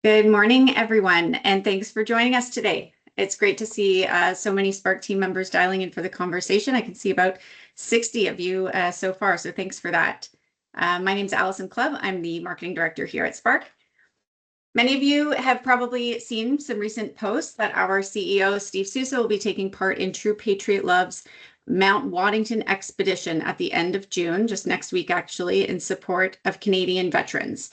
Good morning, everyone, and thanks for joining us today. It's great to see so many Spark team members dialing in for the conversation. I can see about 60 of you so far, so thanks for that. My name is Allison Clubb. I'm the marketing director here at Spark. Many of you have probably seen some recent posts that our CEO, Steve Sousa, will be taking part in True Patriot Love's Mount Waddington expedition at the end of June, just next week actually, in support of Canadian veterans.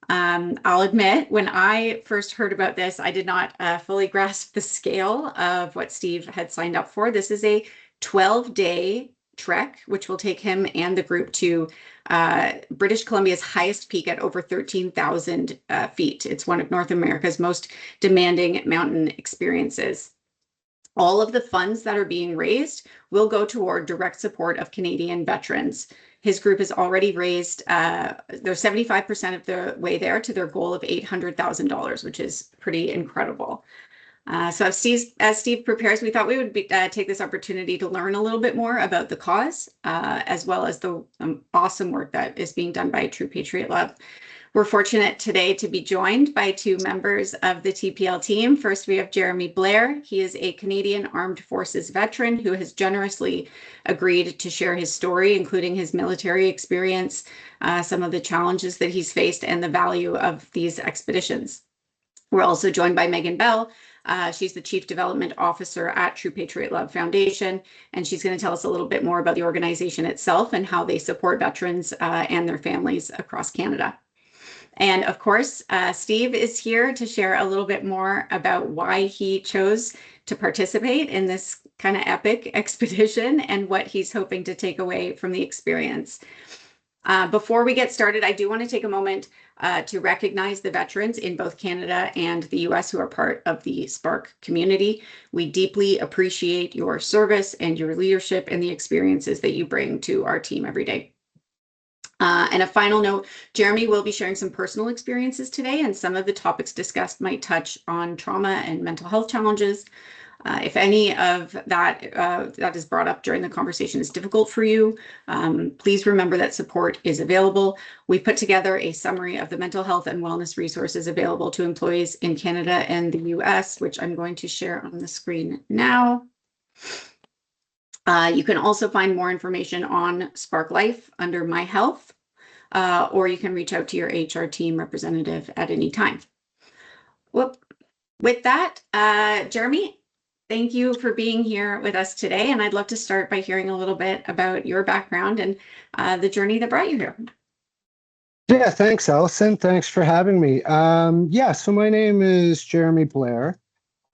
I'll admit, when I first heard about this, I did not fully grasp the scale of what Steve had signed up for. This is a 12-day trek, which will take him and the group to British Columbia's highest peak at over 13,000 feet. It's one of North America's most demanding mountain experiences. All of the funds that are being raised will go toward direct support of Canadian veterans. His group has already raised, they're 75% of the way there to their goal of $800,000, which is pretty incredible. So as Steve prepares, we thought we would take this opportunity to learn a little bit more about the cause, as well as the awesome work that is being done by True Patriot Love. We're fortunate today to be joined by two members of the TPL team. First, we have Jeremy Blair. He is a Canadian Armed Forces veteran who has generously agreed to share his story, including his military experience, some of the challenges that he's faced, and the value of these expeditions. We're also joined by Meighan. She's the Chief Development Officer at True Patriot Love Foundation, and she's going to tell us a little bit more about the organization itself and how they support veterans and their families across Canada. And of course, Steve is here to share a little bit more about why he chose to participate in this kind of epic expedition and what he's hoping to take away from the experience. Before we get started, I do want to take a moment to recognize the veterans in both Canada and the US who are part of the Spark community. We deeply appreciate your service and your leadership and the experiences that you bring to our team every day. And a final note, Jeremy will be sharing some personal experiences today, and some of the topics discussed might touch on trauma and mental health challenges. If any of that is brought up during the conversation is difficult for you, please remember that support is available. We put together a summary of the mental health and wellness resources available to employees in Canada and the US, which I'm going to share on the screen now. You can also find more information on Spark Life under My Health, or you can reach out to your HR team representative at any time. With that, Jeremy, thank you for being here with us today. And I'd love to start by hearing a little bit about your background and the journey that brought you here. Yeah, thanks, Allison. Thanks for having me. So my name is Jeremy Blair.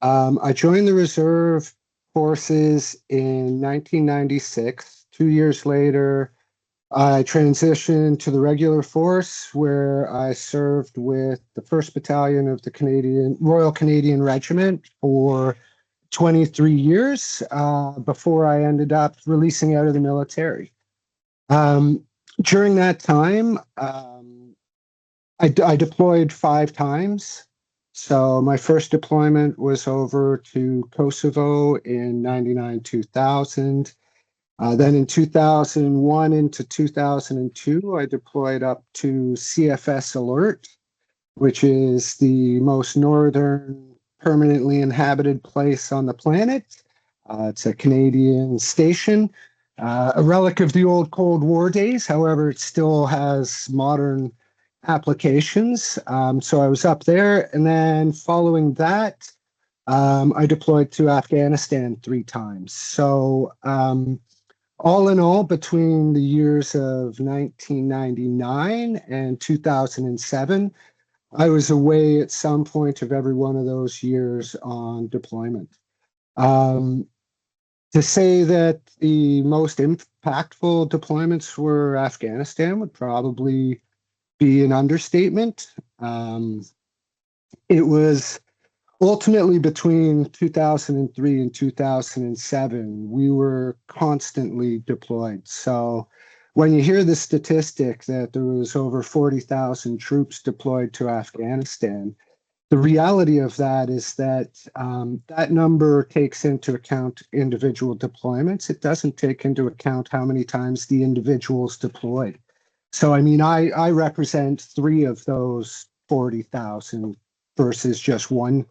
I joined the Reserve Forces in 1996. 2 years later, I transitioned to the regular force, where I served with the 1st Battalion of the Royal Canadian Regiment for 23 years before I ended up releasing out of the military. During that time, I deployed 5 times. So my first deployment was over to Kosovo in 99-2000. Then in 2001 into 2002, I deployed up to CFS Alert, which is the most northern permanently inhabited place on the planet. It's a Canadian station, a relic of the old Cold War days. However, it still has modern applications. So I was up there, and then following that, I deployed to Afghanistan 3 times. So all in all, between the years of 1999 and 2007, I was away at some point of every one of those years on deployment. To say that the most impactful deployments were Afghanistan would probably be an understatement. It was ultimately between 2003 and 2007, we were constantly deployed. So when you hear the statistic that there was over 40,000 troops deployed to Afghanistan, the reality of that is that that number takes into account individual deployments. It doesn't take into account how many times the individuals deployed. So, I mean, I represent 3 of those 40,000 versus just one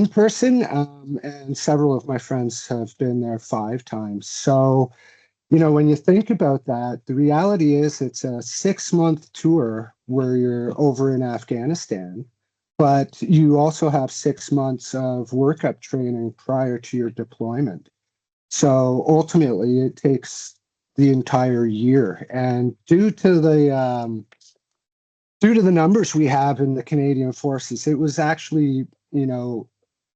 person. And several of my friends have been there 5 times. So, when you think about that, the reality is it's a 6-month tour where you're over in Afghanistan, but you also have 6 months of workup training prior to your deployment. So ultimately, it takes the entire year. And due to the numbers we have in the Canadian forces, it was actually,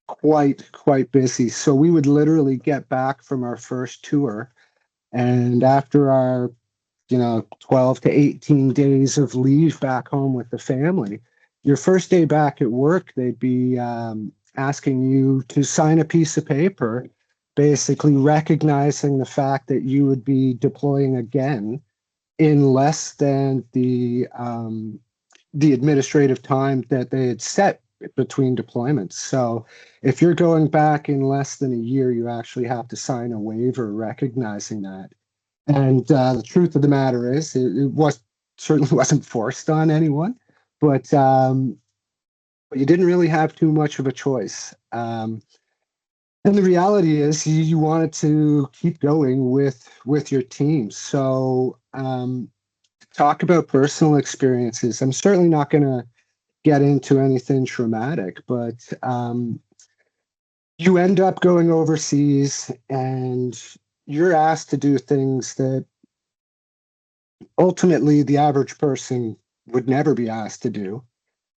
quite busy. So we would literally get back from our first tour, and after our 12 to 18 days of leave back home with the family, your first day back at work, they'd be asking you to sign a piece of paper, basically recognizing the fact that you would be deploying again in less than the administrative time that they had set between deployments. So if you're going back in less than a year, you actually have to sign a waiver recognizing that. And the truth of the matter is, it was certainly wasn't forced on anyone, but you didn't really have too much of a choice. And the reality is, you wanted to keep going with your team. So talk about personal experiences. I'm certainly not going to get into anything traumatic, but you end up going overseas and you're asked to do things that ultimately the average person would never be asked to do.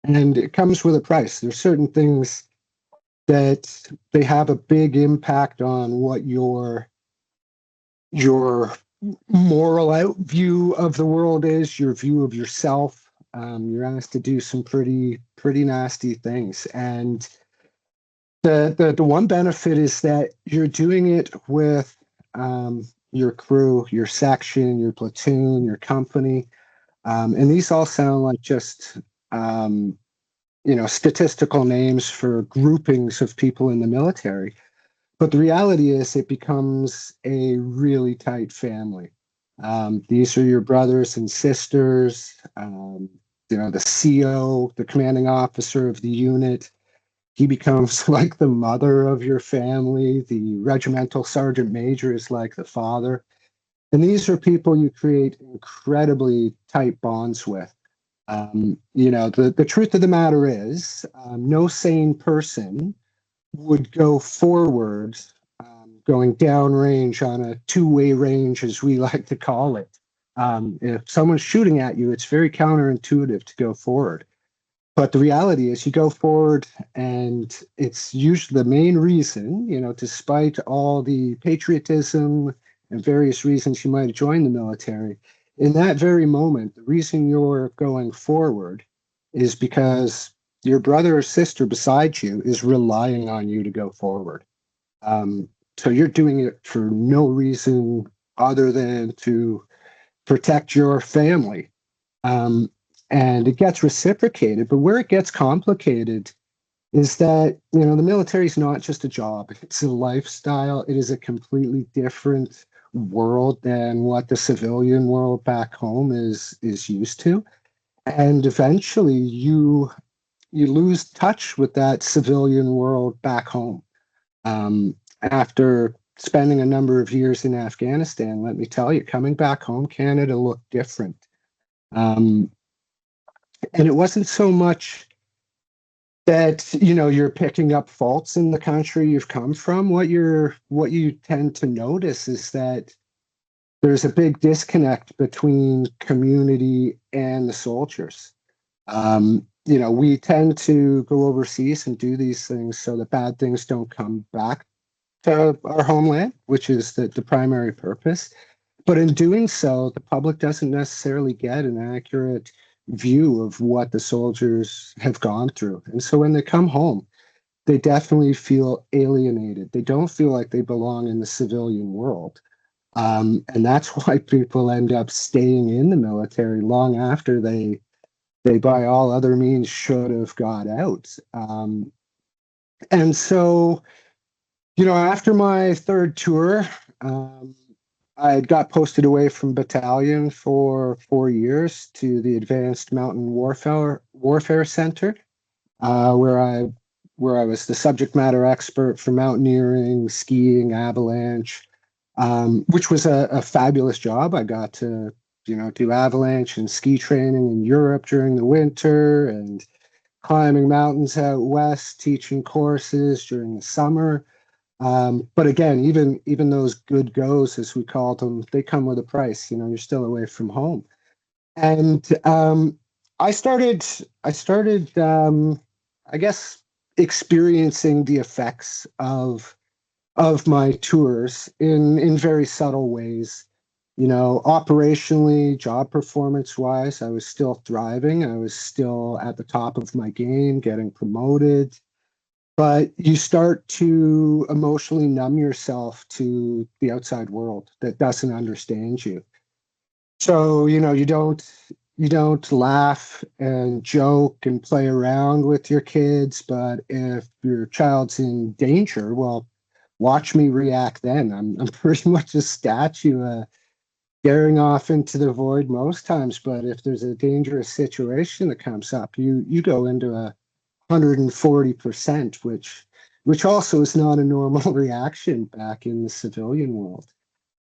And it comes with a price. There's certain things that they have a big impact on what your moral out view of the world is, your view of yourself. You're asked to do some pretty nasty things. And the one benefit is that you're doing it with your crew, your section, your platoon, your company. And these all sound like just, statistical names for groupings of people in the military. But the reality is it becomes a really tight family. These are your brothers and sisters, the CO, the commanding officer of the unit. He becomes like the mother of your family. The regimental sergeant major is like the father. And these are people you create incredibly tight bonds with. The truth of the matter is, no sane person would go forward, going downrange on a two-way range, as we like to call it. If someone's shooting at you, it's very counterintuitive to go forward. But the reality is, you go forward, and it's usually the main reason, despite all the patriotism and various reasons you might have joined the military, in that very moment, the reason you're going forward is because your brother or sister beside you is relying on you to go forward. So you're doing it for no reason other than to protect your family. And it gets reciprocated. But where it gets complicated is that, the military is not just a job, it's a lifestyle. It is a completely different world than what the civilian world back home is used to. And eventually you lose touch with that civilian world back home. After spending a number of years in Afghanistan, let me tell you, coming back home, Canada looked different. Um, and it wasn't so much that you're picking up faults in the country you've come from. What you tend to notice is that there's a big disconnect between community and the soldiers. We tend to go overseas and do these things so that bad things don't come back to our homeland, which is the primary purpose. But in doing so, the public doesn't necessarily get an accurate view of what the soldiers have gone through. And so when they come home, they definitely feel alienated. They don't feel like they belong in the civilian world. And that's why people end up staying in the military long after they by all other means should have got out. And so, after my third tour, um, I got posted away from battalion for 4 years to the Advanced Mountain Warfare Center. where I was the subject matter expert for mountaineering, skiing, avalanche, which was a fabulous job. I got to, do avalanche and ski training in Europe during the winter and climbing mountains out west, teaching courses during the summer. But again, even those good goes, as we called them, they come with a price. You're still away from home. And I started, I guess, experiencing the effects of my tours in very subtle ways. Operationally, job performance wise, I was still thriving. I was still at the top of my game, getting promoted. But you start to emotionally numb yourself to the outside world that doesn't understand you. So, you don't laugh and joke and play around with your kids, but if your child's in danger, well, watch me react then. I'm pretty much a statue, staring off into the void most times, but if there's a dangerous situation that comes up, you go into 140%, which also is not a normal reaction back in the civilian world.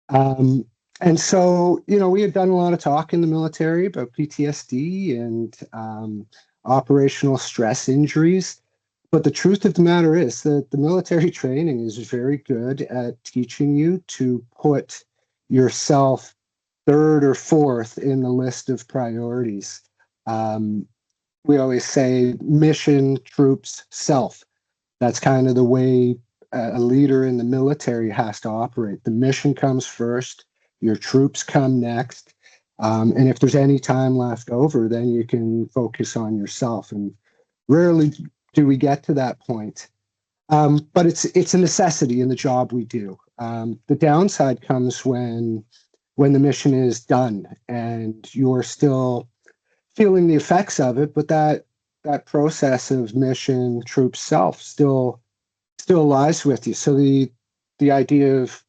Um, and so, we had done a lot of talk in the military about PTSD and operational stress injuries. But the truth of the matter is that the military training is very good at teaching you to put yourself third or fourth in the list of priorities. Um, we always say mission, troops, self. That's kind of the way a leader in the military has to operate. The mission comes first, your troops come next. And if there's any time left over, then you can focus on yourself. And rarely do we get to that point. But it's a necessity in the job we do. The downside comes when the mission is done and you're still feeling the effects of it, but that process of mission, troop, self still lies with you. So the idea of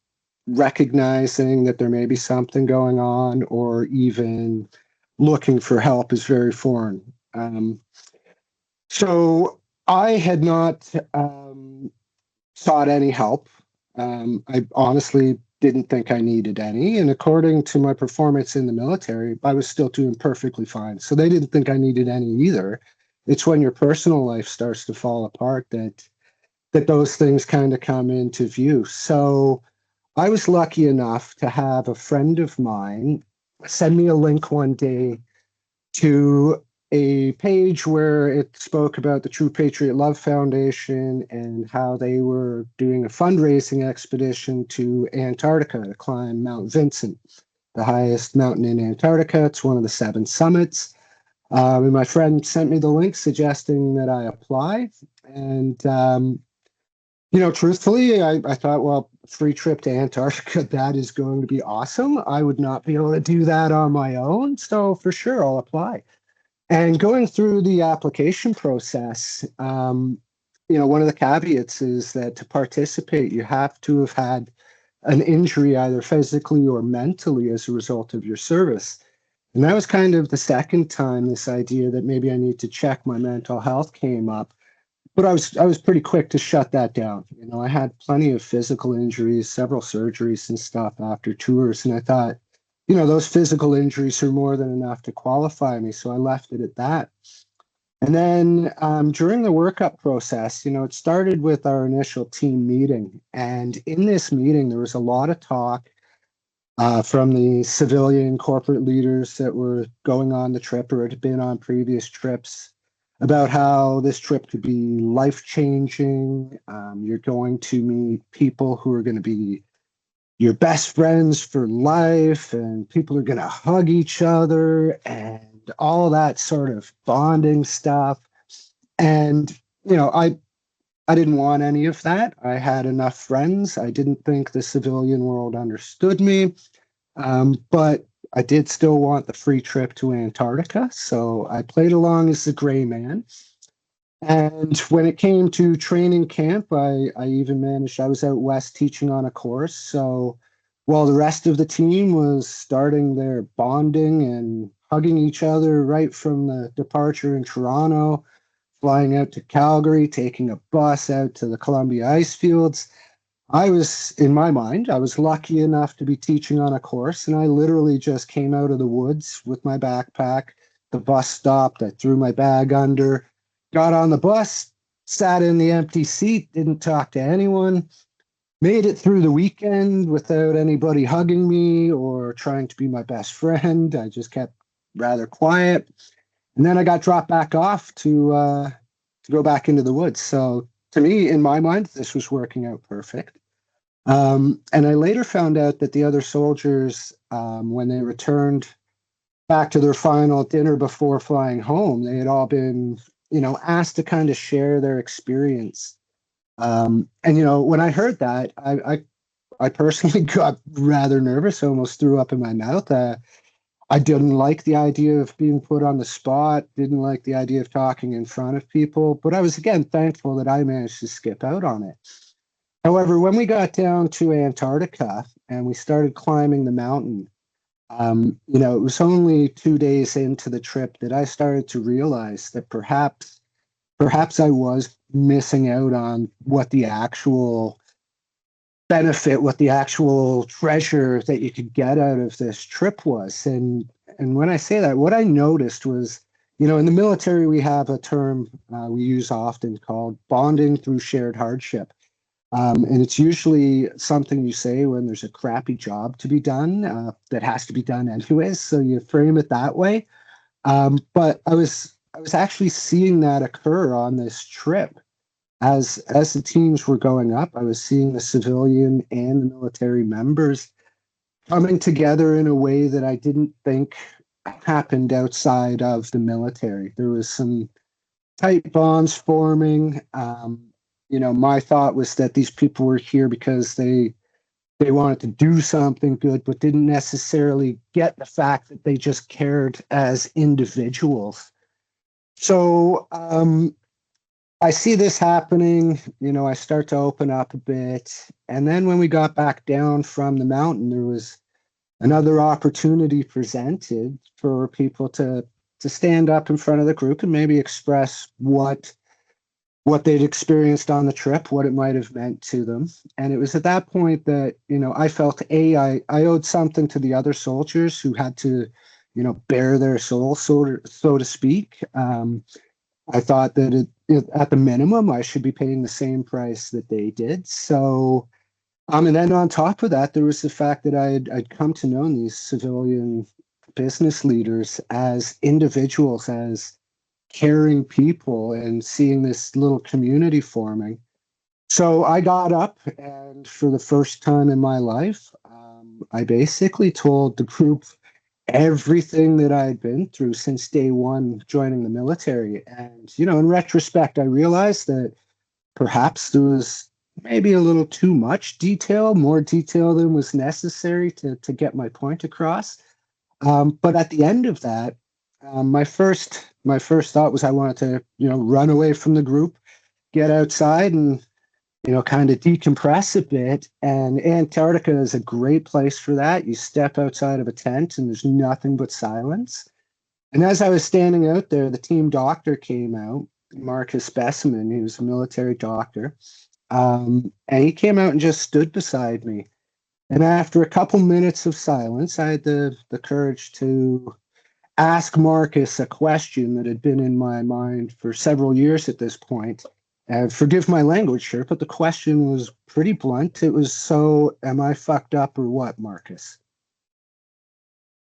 recognizing that there may be something going on or even looking for help is very foreign. So I had not sought any help. I honestly didn't think I needed any. And according to my performance in the military, I was still doing perfectly fine. So they didn't think I needed any either. It's when your personal life starts to fall apart that those things kind of come into view. So I was lucky enough to have a friend of mine send me a link one day to a page where it spoke about the True Patriot Love Foundation and how they were doing a fundraising expedition to Antarctica to climb Mount Vincent, the highest mountain in Antarctica. It's one of the 7 summits. And my friend sent me the link suggesting that I apply. And, truthfully, I thought, well, free trip to Antarctica, that is going to be awesome. I would not be able to do that on my own. So for sure, I'll apply. And going through the application process, one of the caveats is that to participate, you have to have had an injury either physically or mentally as a result of your service. And that was kind of the second time this idea that maybe I need to check my mental health came up. But I was pretty quick to shut that down. I had plenty of physical injuries, several surgeries and stuff after tours, and I thought, those physical injuries are more than enough to qualify me. So I left it at that. And then during the workup process, it started with our initial team meeting. And in this meeting, there was a lot of talk from the civilian corporate leaders that were going on the trip or had been on previous trips about how this trip could be life-changing. You're going to meet people who are going to be your best friends for life, and people are going to hug each other and all that sort of bonding stuff. And, I didn't want any of that. I had enough friends. I didn't think the civilian world understood me. But I did still want the free trip to Antarctica. So I played along as the gray man. And when it came to training camp, I even managed, I was out west teaching on a course. So while the rest of the team was starting their bonding and hugging each other right from the departure in Toronto, flying out to Calgary, taking a bus out to the Columbia ice fields. I was, in my mind, I was lucky enough to be teaching on a course, and I literally just came out of the woods with my backpack. The bus stopped. I threw my bag under, got on the bus, sat in the empty seat, didn't talk to anyone, made it through the weekend without anybody hugging me or trying to be my best friend. I just kept rather quiet. And then I got dropped back off to go back into the woods. So to me, in my mind, this was working out perfect. And I later found out that the other soldiers, when they returned back to their final dinner before flying home, they had all been, asked to kind of share their experience. And when I heard that, I personally got rather nervous, almost threw up in my mouth. I didn't like the idea of being put on the spot, didn't like the idea of talking in front of people, but I was again thankful that I managed to skip out on it. However, when we got down to Antarctica and we started climbing the mountain, it was only 2 days into the trip that I started to realize that perhaps I was missing out on what the actual benefit, what the actual treasure that you could get out of this trip was. And when I say that, what I noticed was, in the military, we have a term we use often called bonding through shared hardship. And it's usually something you say when there's a crappy job to be done that has to be done anyways. So you frame it that way. But I was actually seeing that occur on this trip. As the teams were going up, I was seeing the civilian and the military members coming together in a way that I didn't think happened outside of the military. There was some tight bonds forming. My thought was that these people were here because they wanted to do something good, but didn't necessarily get the fact that they just cared as individuals. So I see this happening, I start to open up a bit. And then when we got back down from the mountain, there was another opportunity presented for people to stand up in front of the group and maybe express what they'd experienced on the trip, what it might have meant to them. And it was at that point that, I felt I owed something to the other soldiers who had to, bare their soul, so to speak. I thought that at the minimum, I should be paying the same price that they did. So, and then on top of that, there was the fact that I'd come to know these civilian business leaders as individuals, as caring people, and seeing this little community forming. So I got up, and for the first time in my life, I basically told the group everything that I'd been through since day one joining the military. And, in retrospect, I realized that perhaps there was maybe a little too much detail, more detail than was necessary to get my point across. But at the end of that, my first thought was I wanted to, run away from the group, get outside and, kind of decompress a bit. And Antarctica is a great place for that. You step outside of a tent and there's nothing but silence. And as I was standing out there, the team doctor came out, Marcus Specimen, he was a military doctor. And he came out and just stood beside me. And after a couple minutes of silence, I had the courage to ask Marcus a question that had been in my mind for several years at this point. Forgive my language here, but the question was pretty blunt. It was, so am I fucked up or what, Marcus?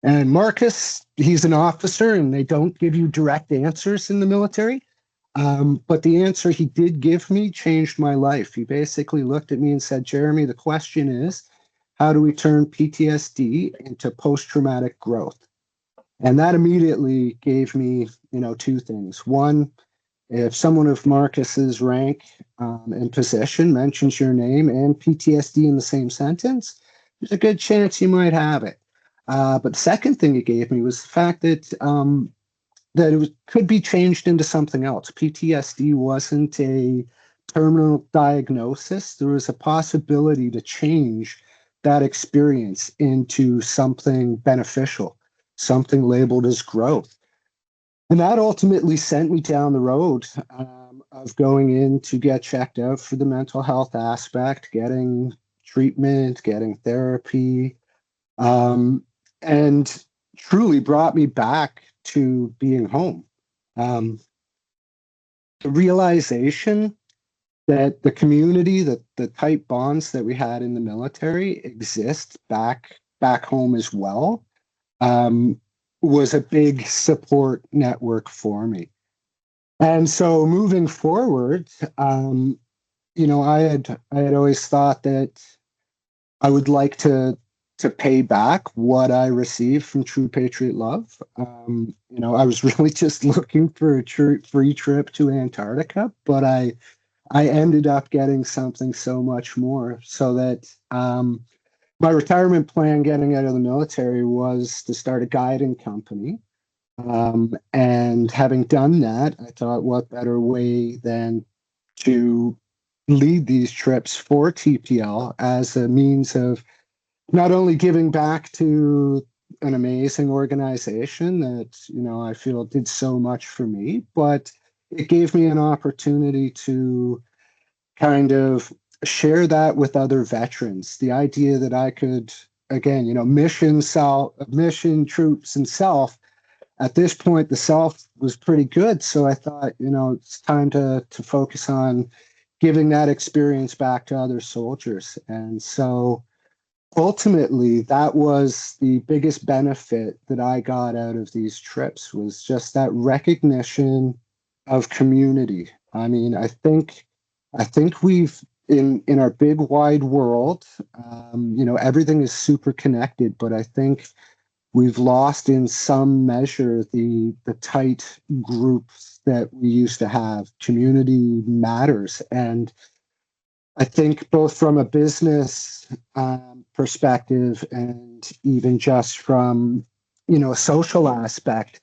And Marcus, he's an officer and they don't give you direct answers in the military. But the answer he did give me changed my life. He basically looked at me and said, Jeremy, the question is, how do we turn PTSD into post-traumatic growth? And that immediately gave me, two things. One, if someone of Marcus's rank and position mentions your name and PTSD in the same sentence, there's a good chance you might have it. But the second thing it gave me was the fact that could be changed into something else. PTSD wasn't a terminal diagnosis. There was a possibility to change that experience into something beneficial, something labeled as growth. And that ultimately sent me down the road of going in to get checked out for the mental health aspect, getting treatment, getting therapy, um, and truly brought me back to being home. Um, the realization that the community, that the tight bonds that we had in the military exist back home as well, um, was a big support network for me. And so moving forward, I had always thought that I would like to pay back what I received from True Patriot Love. I was really just looking for a free trip to Antarctica, but I ended up getting something so much more. So that my retirement plan getting out of the military was to start a guiding company. And having done that, I thought, what better way than to lead these trips for TPL as a means of not only giving back to an amazing organization that, I feel did so much for me, but it gave me an opportunity to kind of share that with other veterans. The idea that I could, again, mission troops and self. At this point, the self was pretty good, so I thought, it's time to focus on giving that experience back to other soldiers. And so ultimately, that was the biggest benefit that I got out of these trips, was just that recognition of community. I mean, I think we've in our big wide world, everything is super connected, but I think we've lost in some measure the tight groups that we used to have. Community matters, and I think both from a business perspective and even just from a social aspect,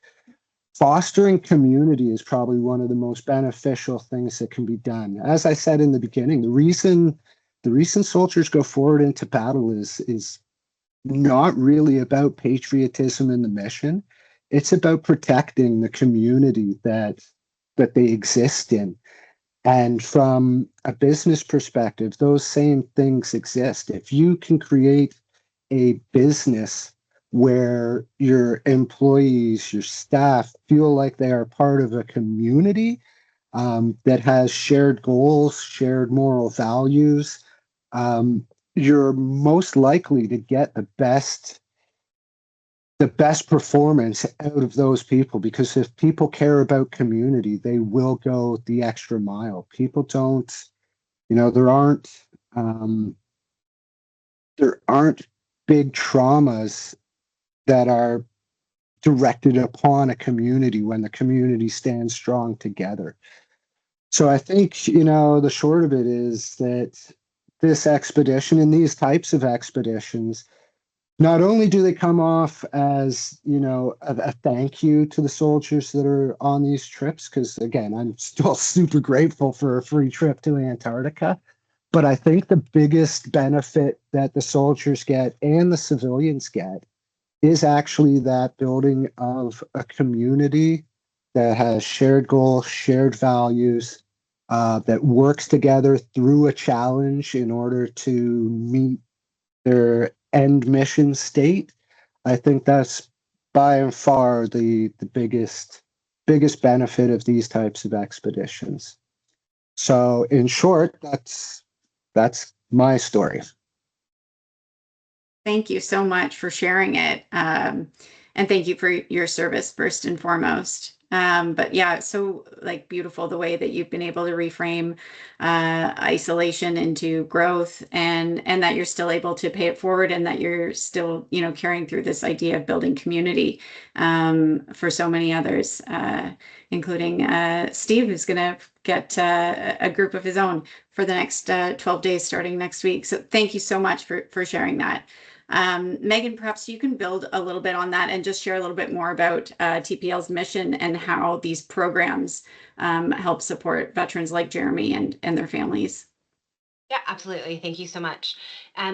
fostering community is probably one of the most beneficial things that can be done. As I said in the beginning, the reason soldiers go forward into battle is not really about patriotism in the mission. It's about protecting the community that they exist in. And from a business perspective, those same things exist. If you can create a business where your employees, your staff feel like they are part of a community that has shared goals, shared moral values, um, you're most likely to get the best performance out of those people, because if people care about community, they will go the extra mile. People don't, you know, um, there aren't big traumas that are directed upon a community when the community stands strong together. So I think, the short of it is that this expedition and these types of expeditions, not only do they come off as, a thank you to the soldiers that are on these trips, because again, I'm still super grateful for a free trip to Antarctica. But I think the biggest benefit that the soldiers get and the civilians get is actually that building of a community that has shared goals, shared values, that works together through a challenge in order to meet their end mission state. I think that's by and far the biggest benefit of these types of expeditions. So in short, that's my story. Thank you so much for sharing it. And thank you for your service first and foremost. But yeah, it's so like beautiful the way that you've been able to reframe isolation into growth, and that you're still able to pay it forward, and that you're still, carrying through this idea of building community for so many others, including Steve, who's going to get a group of his own for the next 12 days starting next week. So thank you so much for sharing that. Meighan, perhaps you can build a little bit on that and just share a little bit more about TPL's mission and how these programs help support veterans like Jeremy and their families. Yeah, absolutely. Thank you so much.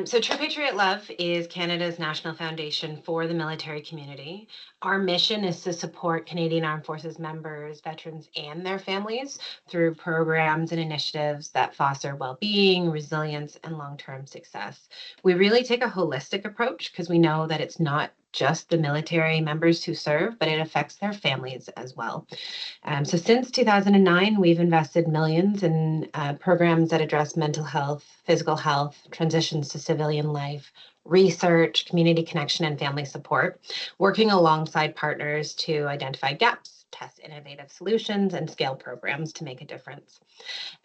So, True Patriot Love is Canada's national foundation for the military community. Our mission is to support Canadian Armed Forces members, veterans, and their families through programs and initiatives that foster well being, resilience, and long term success. We really take a holistic approach because we know that it's not just the military members who serve, but it affects their families as well. So since 2009, we've invested millions in programs that address mental health, physical health, transitions to civilian life, research, community connection, and family support, working alongside partners to identify gaps, test innovative solutions, and scale programs to make a difference.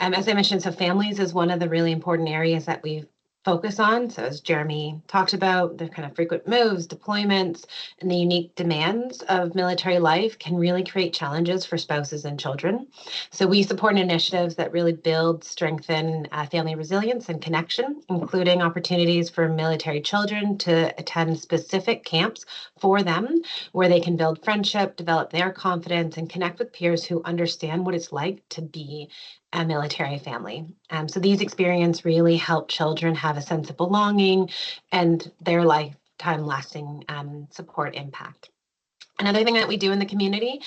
As I mentioned, so families is one of the really important areas that we focus on. So as Jeremy talked about, the kind of frequent moves, deployments, and the unique demands of military life can really create challenges for spouses and children. So we support initiatives that really build, strengthen family resilience and connection, including opportunities for military children to attend specific camps for them, where they can build friendship, develop their confidence, and connect with peers who understand what it's like to be a military family. So these experiences really help children have a sense of belonging and their lifetime lasting support impact. Another thing that we do in the community,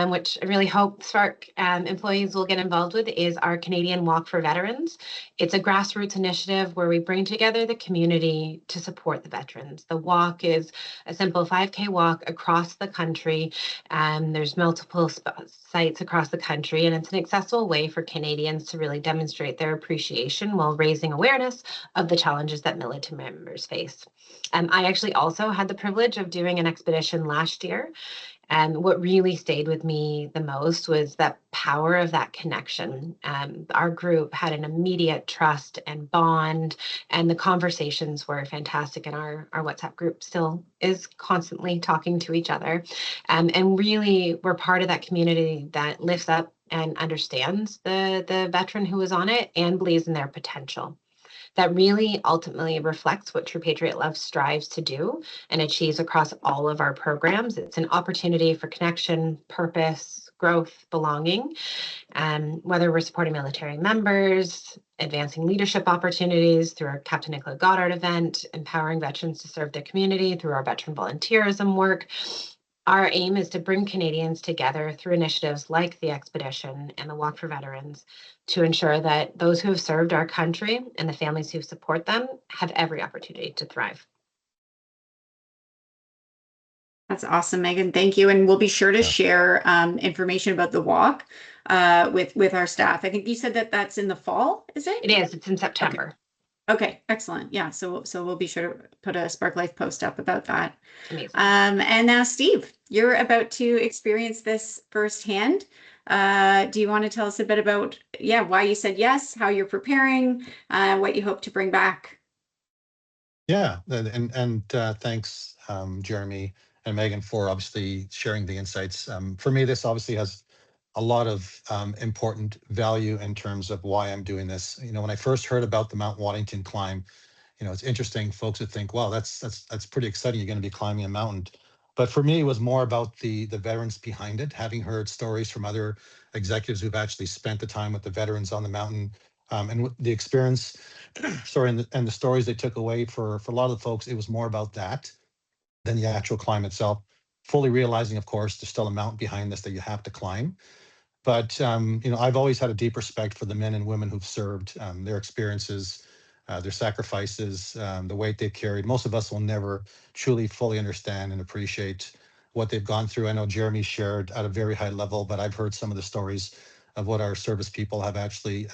which I really hope Spark employees will get involved with, is our Canadian Walk for Veterans. It's a grassroots initiative where we bring together the community to support the veterans. The walk is a simple 5K walk across the country. There's multiple sites across the country, and it's an accessible way for Canadians to really demonstrate their appreciation while raising awareness of the challenges that military members face. I actually also had the privilege of doing an expedition last year. And what really stayed with me the most was that power of that connection. Our group had an immediate trust and bond, and the conversations were fantastic. And our WhatsApp group still is constantly talking to each other. And really, we're part of that community that lifts up and understands the veteran who was on it and believes in their potential. That really ultimately reflects what True Patriot Love strives to do and achieves across all of our programs. It's an opportunity for connection, purpose, growth, belonging, whether we're supporting military members, advancing leadership opportunities through our Captain Nicola Goddard event, empowering veterans to serve their community through our veteran volunteerism work. Our aim is to bring Canadians together through initiatives like the expedition and the Walk for Veterans to ensure that those who have served our country and the families who support them have every opportunity to thrive. That's awesome, Meighan. Thank you. And we'll be sure to Yeah. share information about the walk with our staff. I think you said that that's in the fall, is it? It is. It's in September. Okay, excellent. Yeah, so we'll be sure to put a Spark Life post up about that. Amazing. And now, Steve, you're about to experience this firsthand. Do you want to tell us a bit about, why you said yes, how you're preparing, what you hope to bring back? Yeah, and thanks, Jeremy and Meighan, for obviously sharing the insights. For me, this obviously has a lot of important value in terms of why I'm doing this. When I first heard about the Mount Waddington climb, it's interesting. Folks would think, "Wow, that's pretty exciting. You're going to be climbing a mountain." But for me, it was more about the veterans behind it. Having heard stories from other executives who've actually spent the time with the veterans on the mountain, and the experience, sorry, and the stories they took away for a lot of the folks, it was more about that than the actual climb itself. Fully realizing, of course, there's still a mountain behind this that you have to climb. But I've always had a deep respect for the men and women who've served, their experiences, their sacrifices, the weight they've carried. Most of us will never truly fully understand and appreciate what they've gone through. I know Jeremy shared at a very high level, but I've heard some of the stories of what our service people have actually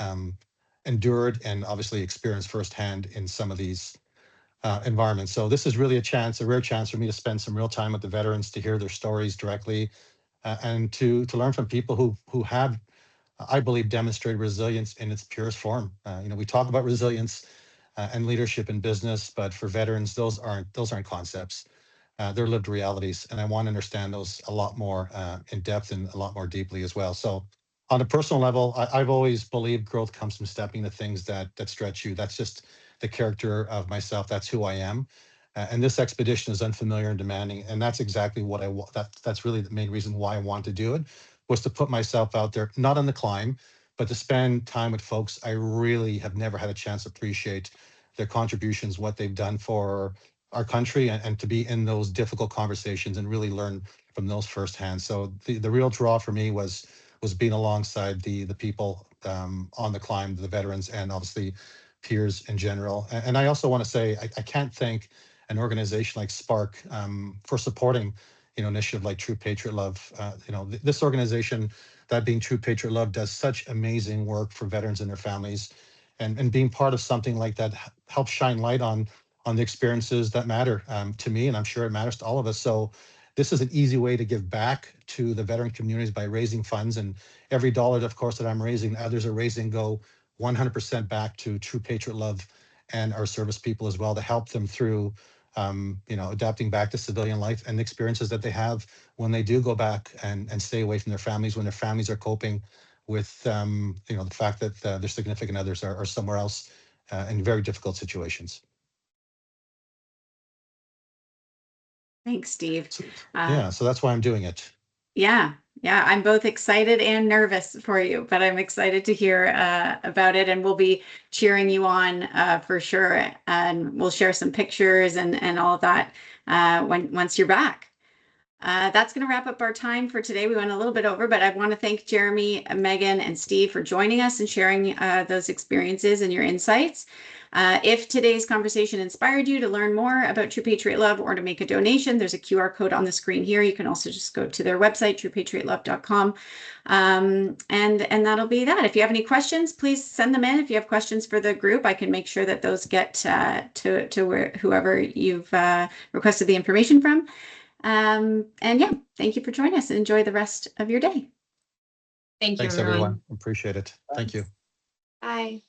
endured and obviously experienced firsthand in some of these environments. So this is really a rare chance for me to spend some real time with the veterans, to hear their stories directly, and to learn from people who have, I believe, demonstrated resilience in its purest form. We talk about resilience and leadership in business, but for veterans, those aren't concepts. They're lived realities, and I want to understand those a lot more in depth and a lot more deeply as well. So, on a personal level, I've always believed growth comes from stepping to things that stretch you. That's just the character of myself. That's who I am. And this expedition is unfamiliar and demanding, and that's exactly what I want. That's really the main reason why I want to do it, was to put myself out there, not on the climb, but to spend time with folks, I really have never had a chance to appreciate their contributions, what they've done for our country, and to be in those difficult conversations and really learn from those firsthand. So the real draw for me was being alongside the people on the climb, the veterans, and obviously peers in general. And I also want to say I can't thank an organization like Spark for supporting initiative like True Patriot Love. This organization, that being True Patriot Love, does such amazing work for veterans and their families, and being part of something like that helps shine light on the experiences that matter to me, and I'm sure it matters to all of us. So this is an easy way to give back to the veteran communities by raising funds, and every dollar, of course, that I'm raising, others are raising, go 100% back to True Patriot Love and our service people as well, to help them through adapting back to civilian life and the experiences that they have when they do go back and stay away from their families, when their families are coping with the fact that their significant others are somewhere else in very difficult situations. Thanks, Steve. So that's why I'm doing it. Yeah, I'm both excited and nervous for you, but I'm excited to hear about it, and we'll be cheering you on for sure. And we'll share some pictures and all of that once you're back. That's going to wrap up our time for today. We went a little bit over, but I want to thank Jeremy, Meighan, and Steve for joining us and sharing those experiences and your insights. If today's conversation inspired you to learn more about True Patriot Love or to make a donation, there's a QR code on the screen here. You can also just go to their website, truepatriotlove.com. And that'll be that. If you have any questions, please send them in. If you have questions for the group, I can make sure that those get to whoever you've requested the information from. And yeah, thank you for joining us, and enjoy the rest of your day. Thanks, everyone. Appreciate it. Thank you. Bye.